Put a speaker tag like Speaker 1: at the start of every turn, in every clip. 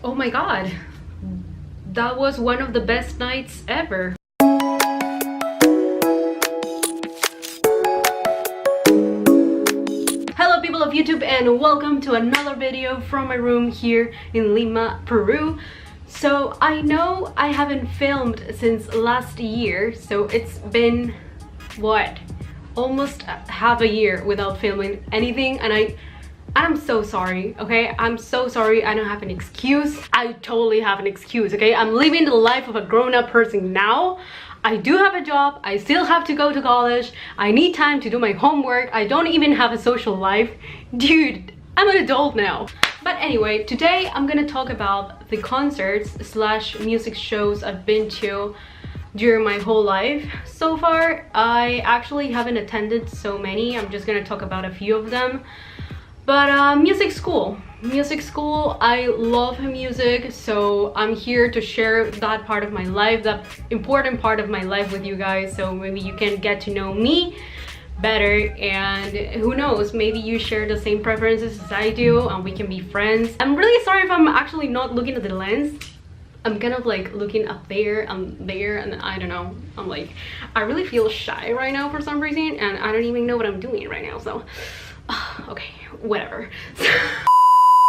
Speaker 1: Oh my god, that was one of the best nights ever. Hello people of YouTube, and welcome to another video from my room here in Lima, Peru. So I know I haven't filmed since last year, so it's been what, almost half a year without filming anything, and I'm so sorry, okay? I'm so sorry. I don't have an excuse. I totally have an excuse, okay? I'm living the life of a grown-up person now. I do have a job. I still have to go to college. I need time to do my homework. I don't even have a social life. Dude, I'm an adult now. But anyway, today I'm gonna talk about the concerts / music shows I've been to during my whole life. So far, I actually haven't attended so many. I'm just gonna talk about a few of them. But music school, I love music, so I'm here to share that part of my life, that important part of my life with you guys, so maybe you can get to know me better, and who knows, maybe you share the same preferences as I do and we can be friends. I'm really sorry if I'm actually not looking at the lens. I'm kind of like looking up there and there, and I don't know, I'm like, I really feel shy right now for some reason, and I don't even know what I'm doing right now, so okay, whatever.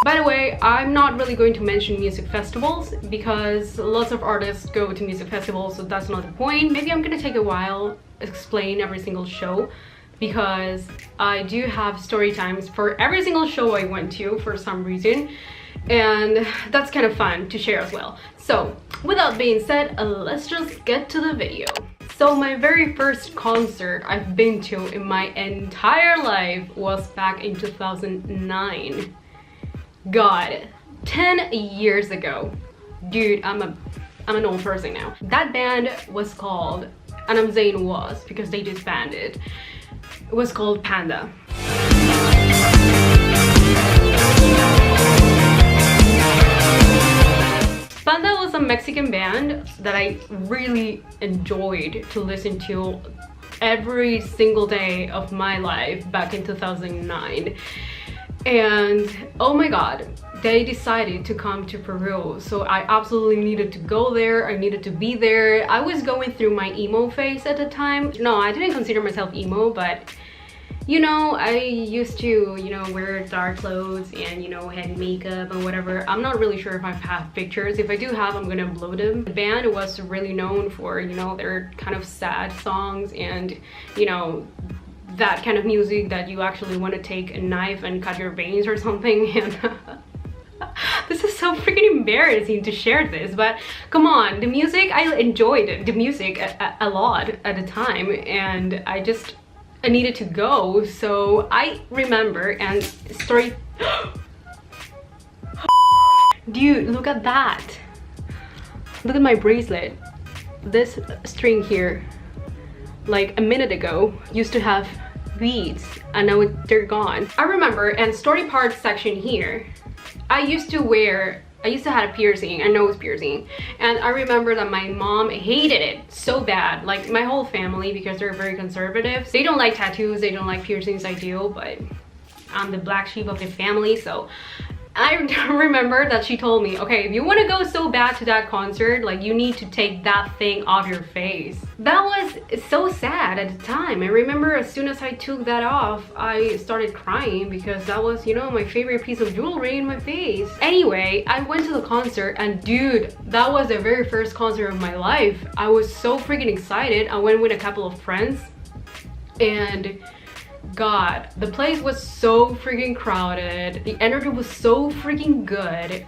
Speaker 1: By the way, I'm not really going to mention music festivals because lots of artists go to music festivals, so that's not the point. Maybe I'm gonna take a while explain every single show, because I do have story times for every single show I went to for some reason, and that's kind of fun to share as well. So without being said, let's just get to the video. So my very first concert I've been to in my entire life was back in 2009. God, 10 years ago. Dude, I'm an old person now. That band was called, and I'm saying was because they disbanded, it was called Panda. Panda was a Mexican band that I really enjoyed to listen to every single day of my life back in 2009. And oh my god, they decided to come to Peru, so I absolutely needed to go there. I needed to be there. I was going through my emo phase at the time. No, I didn't consider myself emo, but you know, I used to, you know, wear dark clothes and, you know, head makeup and whatever. I'm not really sure if I have pictures. If I do have, I'm gonna upload them. The band was really known for, you know, their kind of sad songs and, you know, that kind of music that you actually want to take a knife and cut your veins or something. And this is so freaking embarrassing to share this, but come on, the music, I enjoyed the music a lot at the time, and I needed to go, so I remember and story. Dude, look at that. Look at my bracelet. This string here, like a minute ago, used to have beads, and now they're gone. I remember, and story part section here, I used to have a piercing, a nose piercing, and I remember that my mom hated it so bad, like my whole family, because they're very conservative. They don't like tattoos, they don't like piercings. I do, but I'm the black sheep of the family. So I remember that she told me, okay, if you want to go so bad to that concert, like, you need to take that thing off your face. That was so sad at the time. I remember as soon as I took that off, I started crying because that was, you know, my favorite piece of jewelry in my face. Anyway, I went to the concert, and dude, that was the very first concert of my life. I was so freaking excited. I went with a couple of friends, and God, the place was so freaking crowded. The energy was so freaking good.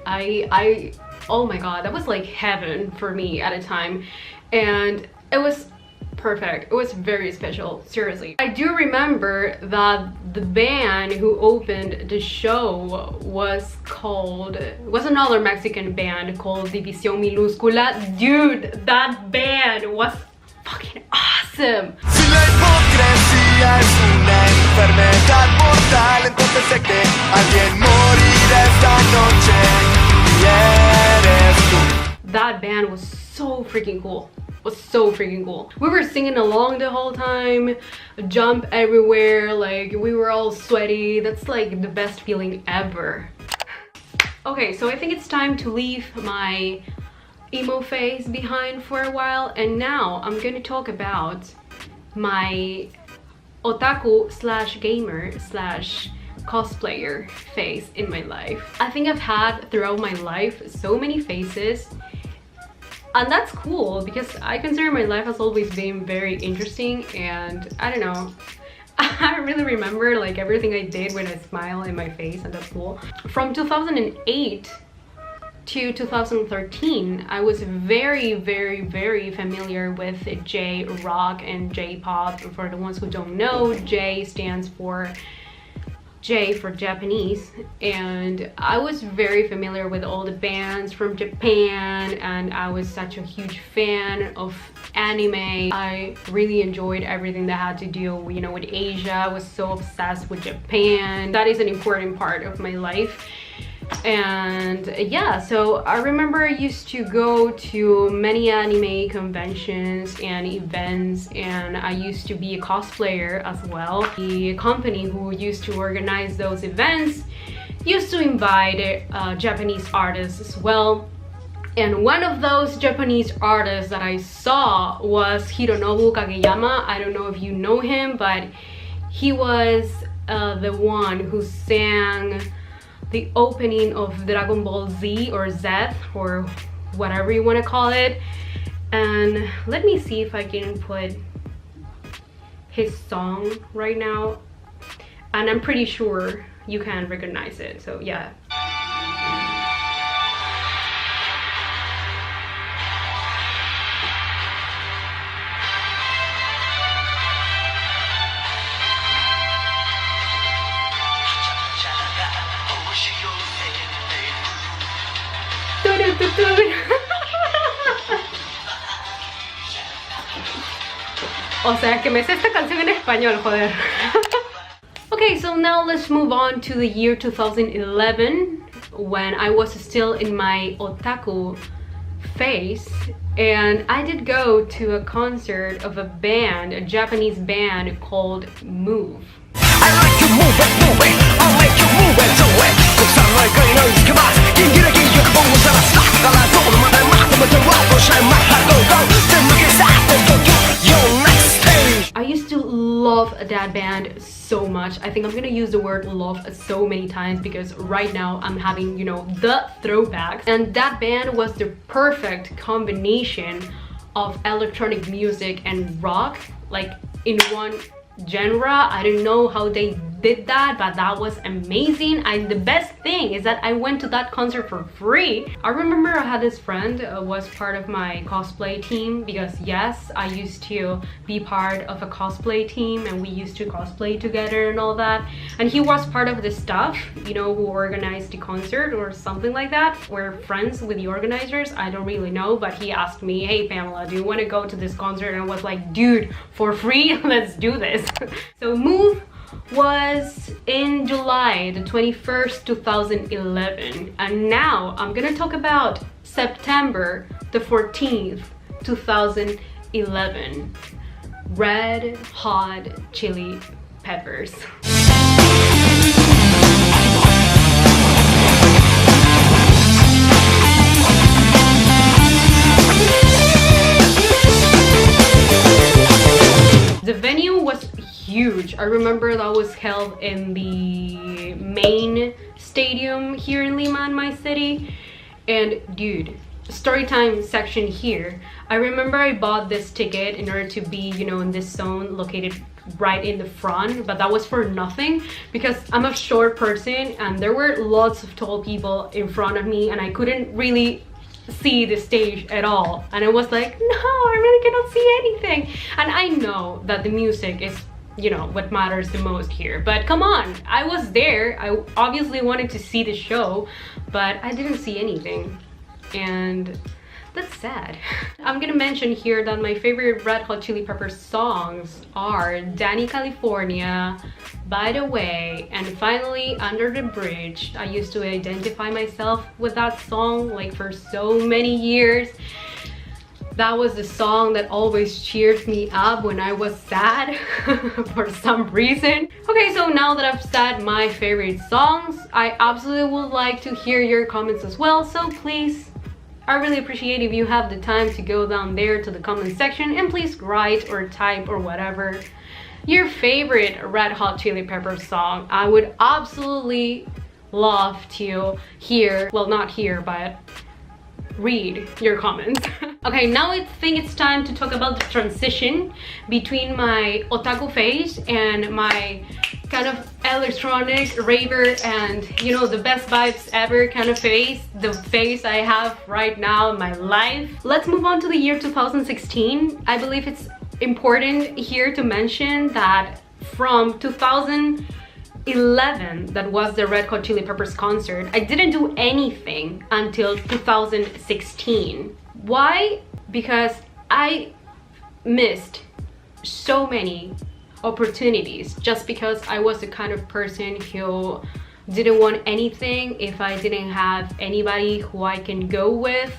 Speaker 1: Oh my god, that was like heaven for me at a time, and it was perfect. It was very special, seriously. I do remember that the band who opened the show was another Mexican band called División Minúscula. Dude, that band was fucking awesome. That band was so freaking cool. We were singing along the whole time, jump everywhere, like we were all sweaty. That's like the best feeling ever. Okay, so I think it's time to leave my emo phase behind for a while, and now I'm gonna talk about my otaku slash gamer slash cosplayer phase in my life. I think I've had throughout my life so many phases, and that's cool because I consider my life has always been very interesting, and I don't know, I really remember like everything I did when I smile in my face, and that's cool. From 2008 to 2013, I was very familiar with J-rock and J-pop. For the ones who don't know, J stands for Japanese, and I was very familiar with all the bands from Japan, and I was such a huge fan of anime. I really enjoyed everything that had to do, you know, with Asia. I was so obsessed with Japan. That is an important part of my life. And yeah, so I remember I used to go to many anime conventions and events, and I used to be a cosplayer as well. The company who used to organize those events used to invite Japanese artists as well. And one of those Japanese artists that I saw was Hironobu Kageyama. I don't know if you know him, but he was the one who sang the opening of Dragon Ball Z, or Z, or whatever you want to call it. And let me see if I can put his song right now, and I'm pretty sure you can recognize it, so yeah. O sea, que me sé esta canción en español, joder. Okay, so now let's move on to the year 2011, when I was still in my otaku phase, and I did go to a concert of a band, a Japanese band called Move.
Speaker 2: I like to move it, I like to move it, do it.
Speaker 1: I used to love that band so much. I think I'm gonna use the word love so many times because right now I'm having, you know, the throwbacks, and that band was the perfect combination of electronic music and rock, like in one genre. I don't know how they did that, but that was amazing. And the best thing is that I went to that concert for free. I remember I had this friend was part of my cosplay team, because yes, I used to be part of a cosplay team and we used to cosplay together and all that, and he was part of the staff, you know, who organized the concert or something like that. We're friends with the organizers, I don't really know, but he asked me, hey Pamela, do you want to go to this concert? And I was like, dude, for free? Let's do this. So Move was in July the 21st, 2011, and now I'm gonna talk about September the 14th, 2011. Red Hot Chili Peppers. The venue was huge. I remember that was held in the main stadium here in Lima, in my city. And dude, Storytime section here, I remember I bought this ticket in order to be, you know, in this zone located right in the front, but that was for nothing because I'm a short person and there were lots of tall people in front of me and I couldn't really see the stage at all, and I was like, no, I really cannot see anything. And I know that the music is, you know, what matters the most here, but come on, I was there. I obviously wanted to see the show, but I didn't see anything, and that's sad. I'm gonna mention here that my favorite Red Hot Chili Peppers songs are Danny California, By the Way, and finally Under the Bridge. I used to identify myself with that song like for so many years. That was the song that always cheered me up when I was sad for some reason. Okay, so now that I've said my favorite songs, I absolutely would like to hear your comments as well. So please, I really appreciate if you have the time to go down there to the comment section and please write or type or whatever your favorite Red Hot Chili Peppers song. I would absolutely love to hear, well, not hear, but read your comments. Okay, now I think it's time to talk about the transition between my otaku phase and my kind of electronic raver and, you know, the best vibes ever kind of phase, the phase I have right now in my life. Let's move on to the year 2016. I believe it's important here to mention that from 2011, that was the Red Hot Chili Peppers concert, I didn't do anything until 2016. Why? Because I missed so many opportunities just because I was the kind of person who didn't want anything if I didn't have anybody who I can go with,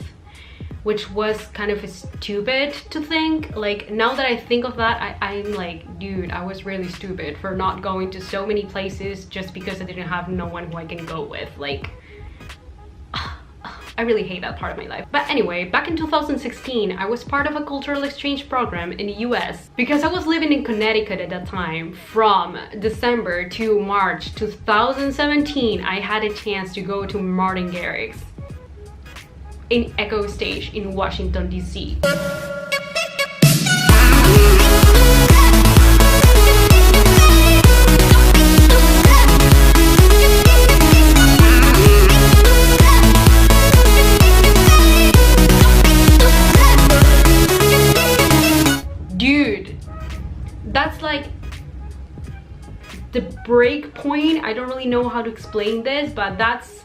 Speaker 1: which was kind of stupid to think. Like, now that I think of that, I'm like, dude, I was really stupid for not going to so many places just because I didn't have no one who I can go with. Like, I really hate that part of my life. But anyway, back in 2016, I was part of a cultural exchange program in the US because I was living in Connecticut at that time. From December to March 2017, I had a chance to go to Martin Garrix in Echo Stage in Washington, DC. Dude, that's like the break point. I don't really know how to explain this, but that's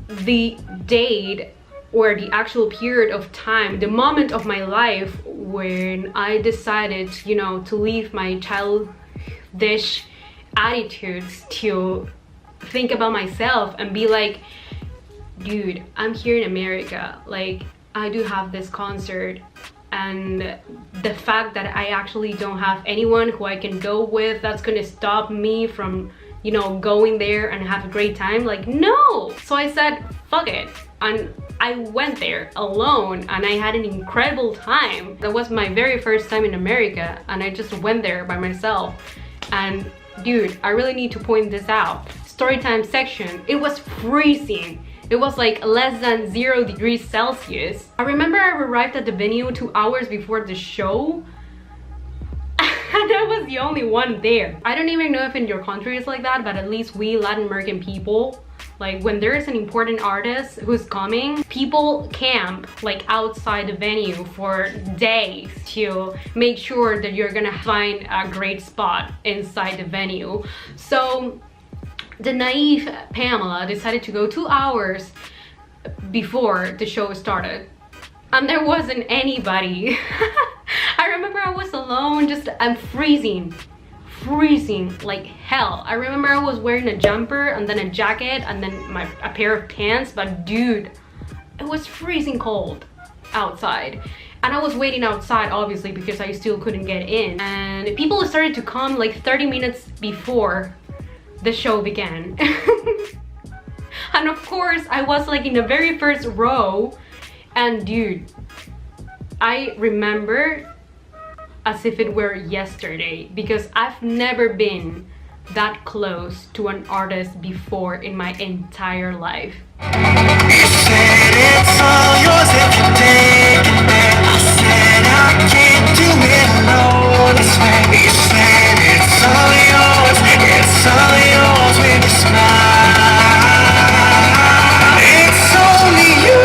Speaker 1: the date or the actual period of time, the moment of my life when I decided, you know, to leave my childish attitudes to think about myself and be like, dude, I'm here in America, like, I do have this concert, and the fact that I actually don't have anyone who I can go with, that's gonna stop me from, you know, going there and have a great time. Like, no. So I said, fuck it, and I went there alone and I had an incredible time. That was my very first time in America and I just went there by myself. And dude, I really need to point this out. Storytime section, it was freezing. It was like less than 0 degrees Celsius. I remember I arrived at the venue 2 hours before the show and I was the only one there. I don't even know if in your country it's like that, but at least we Latin American people, like when there's an important artist who's coming, people camp like outside the venue for days to make sure that you're gonna find a great spot inside the venue. So the naive Pamela decided to go 2 hours before the show started and there wasn't anybody. I remember I was alone, I'm freezing like hell. I remember I was wearing a jumper and then a jacket and then a pair of pants, but dude, it was freezing cold outside. And I was waiting outside obviously because I still couldn't get in. And people started to come like 30 minutes before the show began. And of course I was like in the very first row, and dude, I remember as if it were yesterday because I've never been that close to an artist before in my entire life.
Speaker 2: You said it's all yours if you take it back. I said I can't do it alone this way. You said it's all yours when you smile. It's only you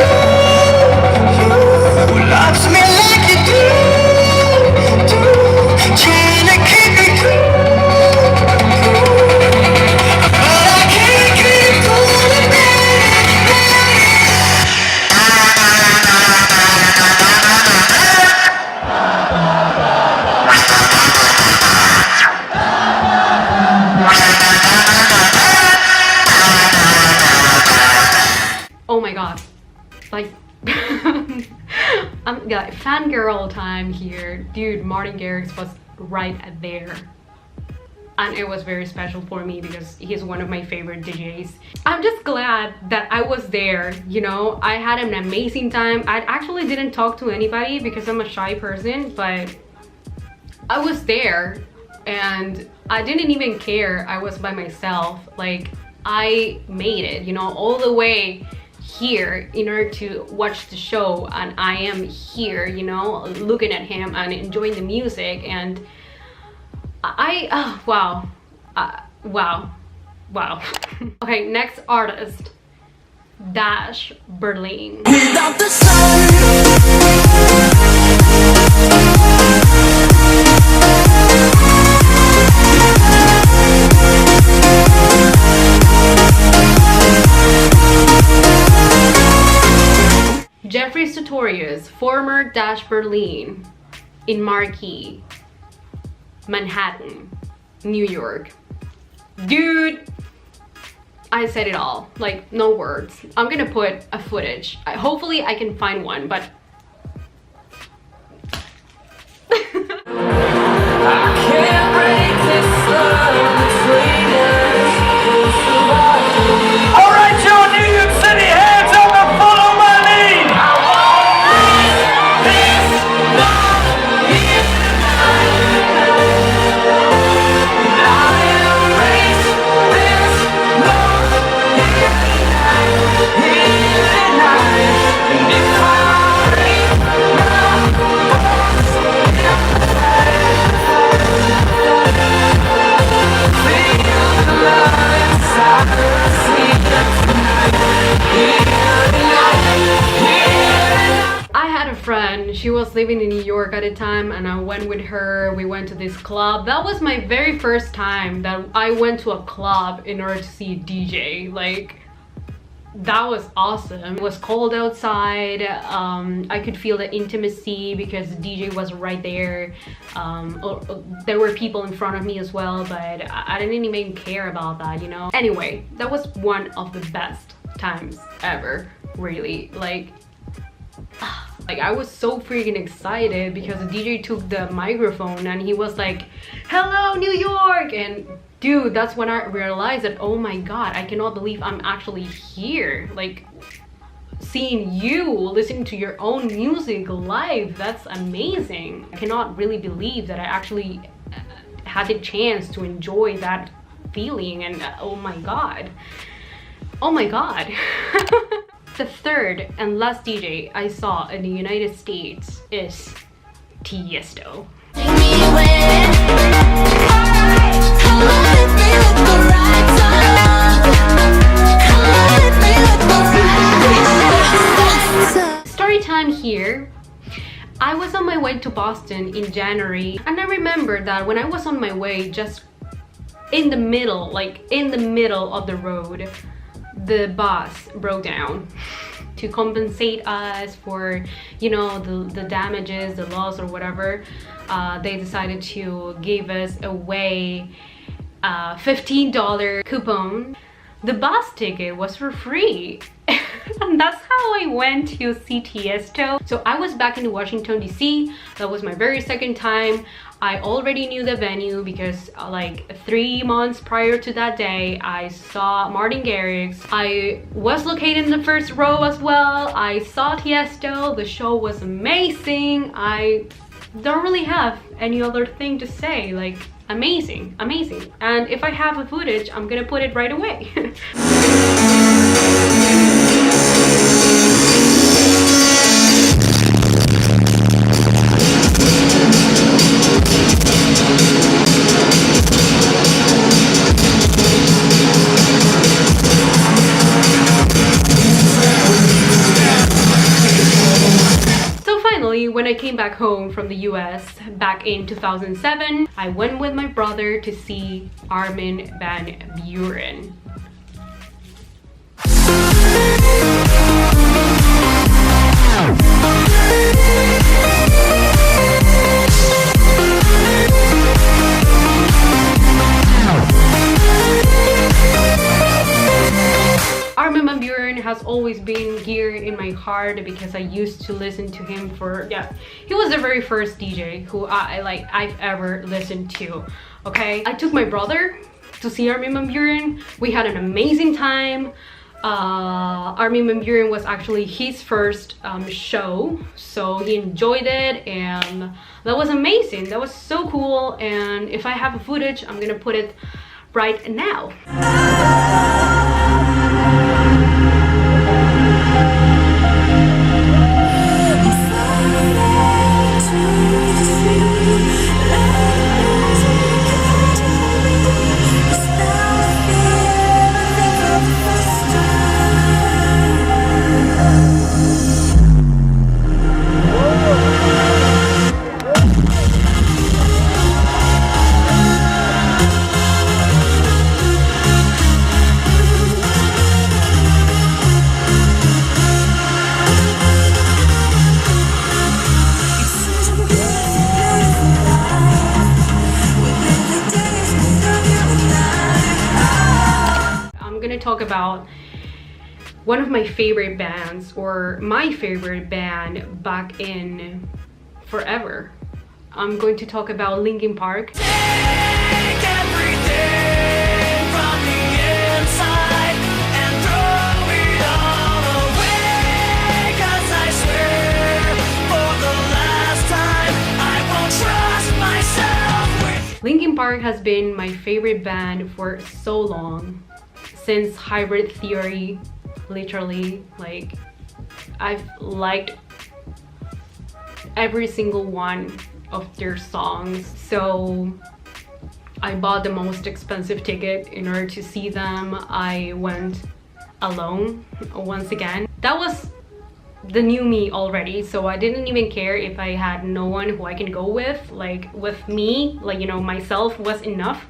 Speaker 2: who loves me like you do, trying to keep me cool, but I can't keep pulling
Speaker 1: Oh my god, like I'm got fangirl time here. Dude, Martin Garrix was right there. And it was very special for me because he's one of my favorite DJs. I'm just glad that I was there, you know. I had an amazing time. I actually didn't talk to anybody because I'm a shy person, but I was there and I didn't even care. I was by myself. Like, I made it, you know, all the way here in order to watch the show, and I am here, you know, looking at him and enjoying the music. And wow. Okay, next artist, Dash Berlin.
Speaker 2: Without the sun.
Speaker 1: Jeffery Sartorius, former Dash Berlin, in Marquee, Manhattan, New York. Dude, I said it all, like, no words. I'm gonna put a footage. Hopefully I can find one, but
Speaker 2: I can't break this love between us. All right, y'all, New York City, hands up and follow my lead. I want this love here tonight. I'll embrace this love here tonight. And if I break my voice,
Speaker 1: I had a friend, she was living in New York at the time, and I went with her. We went to this club. That was my very first time that I went to a club in order to see a DJ. Like, that was awesome. It was cold outside. I could feel the intimacy because the DJ was right there. There were people in front of me as well, but I didn't even care about that, you know. Anyway, that was one of the best times ever, really. Like I was so freaking excited because the DJ took the microphone and he was like, "Hello, New York!" And dude, that's when I realized that, oh my god, I cannot believe I'm actually here. Like, seeing you, listening to your own music live, that's amazing. I cannot really believe that I actually had the chance to enjoy that feeling, and oh my god. Oh my god. The third and last DJ I saw in the United States is Tiesto. Storytime here. I was on my way to Boston in January, and I remember that when I was on my way, just in the middle, like in the middle of the road, the bus broke down. To compensate us for, you know, the damages, the loss or whatever, they decided to give us away a $15 coupon. The bus ticket was for free. And that's how I went to see Tiesto. So I was back in Washington DC. That was my very second time. I already knew the venue because like 3 months prior to that day, I saw Martin Garrix. I was located in the first row as well. I saw Tiesto. The show was amazing. I don't really have any other thing to say. Like, amazing, amazing. And if I have a footage, I'm gonna put it right away. When I came back home from the US back in 2007, I went with my brother to see Armin Van Buuren. Armin Van Buuren has always been here in in my heart because I used to listen to him for, yeah, he was the very first DJ who I've ever listened to. Okay, I took my brother to see Armin Van Buuren. We had an amazing time. Armin Van Buuren was actually his first show, so he enjoyed it, and that was amazing. That was so cool, and if I have footage, I'm gonna put it right now. Talk about one of my favorite bands, or my favorite band back in forever. I'm going to talk about Linkin Park.
Speaker 2: Take everything from the inside and throw it all away, 'cause I swear for the last time I won't trust myself with.
Speaker 1: Linkin Park has been my favorite band for so long. Since Hybrid Theory, literally, like, I've liked every single one of their songs. So I bought the most expensive ticket in order to see them. I went alone once again. That was the new me already, so I didn't even care if I had no one who I can go with. Like, with me, like, you know, myself was enough.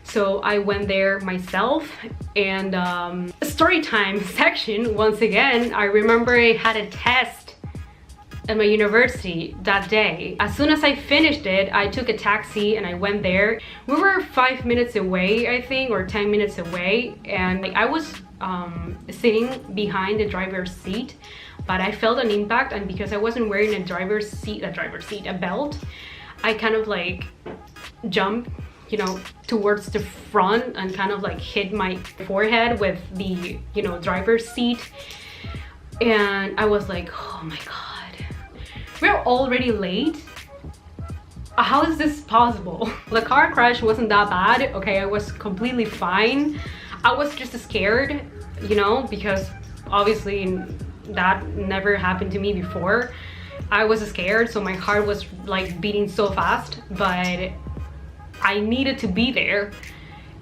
Speaker 1: So I went there myself, and Storytime section, once again, I remember I had a test at my university that day. As soon as I finished it, I took a taxi and I went there. We were 5 minutes away, I think, or 10 minutes away, and like, I was sitting behind the driver's seat, but I felt an impact, and because I wasn't wearing a belt, I kind of like jumped, you know, towards the front and kind of like hit my forehead with the, you know, driver's seat. And I was like, oh my god, we're already late? How is this possible? The car crash wasn't that bad, okay? I was completely fine. I was just scared, you know, because obviously that never happened to me before. I was scared, so my heart was like beating so fast, but I needed to be there,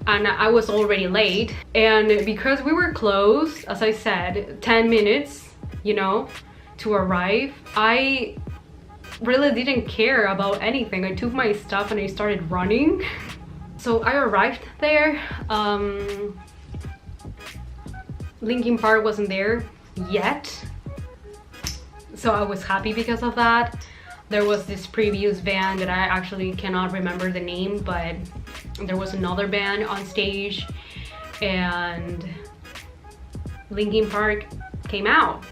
Speaker 1: and I was already late. And because we were close, as I said, 10 minutes, you know, to arrive, I really didn't care about anything. I took my stuff and I started running. So I arrived there. Linkin Park wasn't there yet, so I was happy because of that. There was this previous band that I actually cannot remember the name, but there was another band on stage, and Linkin Park came out.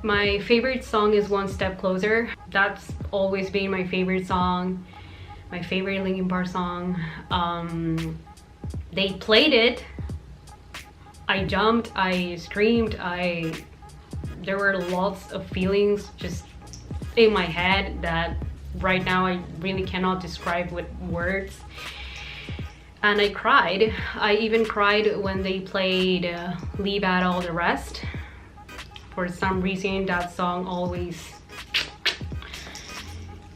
Speaker 1: My favorite song is One Step Closer. That's always been my favorite song, my favorite Linkin Park song. They played it. I jumped, I screamed, there were lots of feelings just in my head that right now I really cannot describe with words. And I cried. I even cried when they played Leave Out All the Rest. For some reason, that song always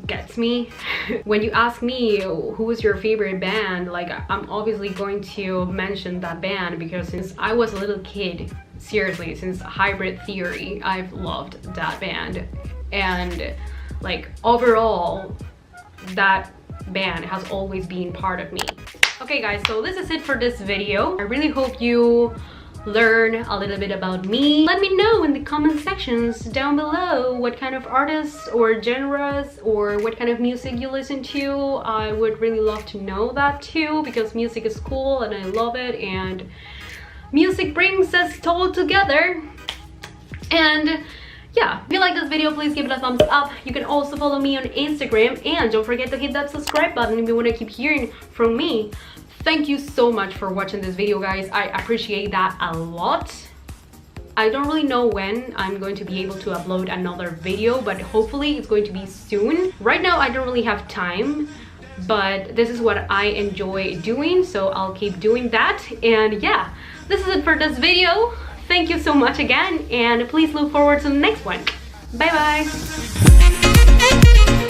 Speaker 1: gets me. When you ask me who is your favorite band, like, I'm obviously going to mention that band, because since I was a little kid, seriously, since Hybrid Theory, I've loved that band. And like, overall, that band has always been part of me. Okay guys, so this is it for this video. I really hope you learn a little bit about me. Let me know in the comment sections down below what kind of artists or genres or what kind of music you listen to. I would really love to know that too, because music is cool and I love it, and music brings us all together. And yeah, if you like this video, please give it a thumbs up. You can also follow me on Instagram, and don't forget to hit that subscribe button if you want to keep hearing from me. Thank you so much for watching this video, guys. I appreciate that a lot. I don't really know when I'm going to be able to upload another video, but hopefully it's going to be soon. Right now I don't really have time, but this is what I enjoy doing, so I'll keep doing that. And yeah, this is it for this video. Thank you so much again, and please look forward to the next one. Bye bye.